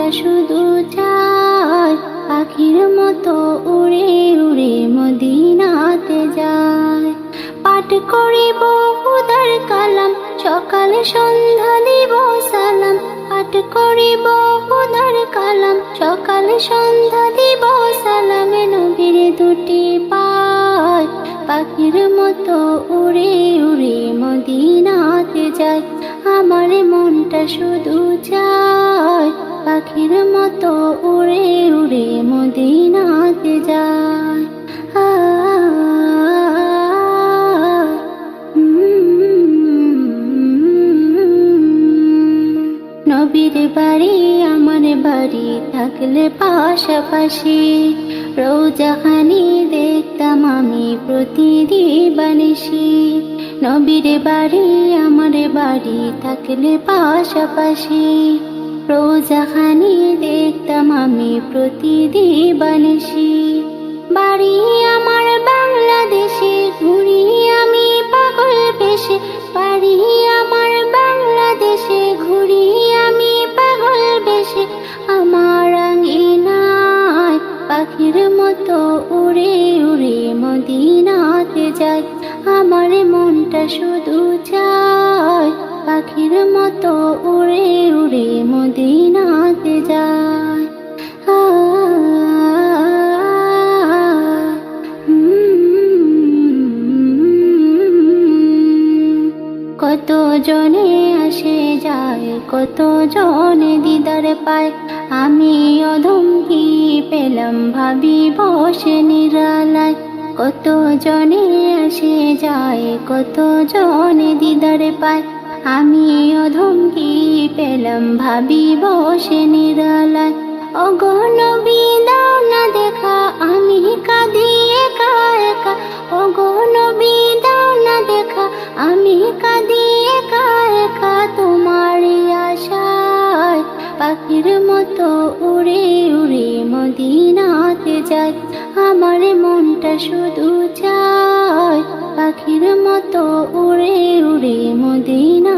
মনটা শুধু চায় পাখির মতো উড়ে উড়ে মদিনাতে যায়। পাঠ করিব খুদার কালাম, সকালে সন্ধ্যা দিব সালাম। পাঠ করিব খুদার কালাম, সকালে সন্ধ্যা দিব সালাম। নবীর দুটি পায় পাখির মতো উড়ে উড়ে মদিনাতে যায়। আমার মনটা শুধু চায় পাখির মতো উড়ে উড়ে মদিনাতে যায়। নবীর বাড়ি আমার বাড়ি থাকলে পাশাপাশি, রোজাখানি দেখতাম আমি প্রতিদিবানিসি। নবীর বাড়ি আমার বাড়ি থাকলে পাশাপাশি, রোজাখানি দেখতাম আমি প্রতিদিবানিসি। বাড়ি আমার বাংলাদেশে, ঘুরি আমি পাগল বেশে। বাড়ি আমার বাংলাদেশে, ঘুরি আমি পাগল বেশে। আমার আঙ্গিনায় পাখির মতো উড়ে উড়ে মদিনাতে যায়। আমার মনটা শুধু চায় পাখির মতো উড়ে উড়ে মদিনাতে যায়। কত জনে আসে যায়, কত জনে দিদার পায়। আমি অধম কি পেলাম ভাবি বসে নিরালায়। কত জনে আসে যায়, কত জনে দিদার পায়। আমি অধম কি পেলাম ভাবি বসে নিরালায়। ওগো নবী দাও না দেখা, আমি কাঁদি একা একা। ওগো নবী দাও না দেখা, আমি কাঁদি একা একা। তোমারই আশায় পাখির মতো উড়ে উড়ে মদিনাতে যায়। আমার মনটা শুধু চায় পাখির মতো উড়ে উড়ে মদিনা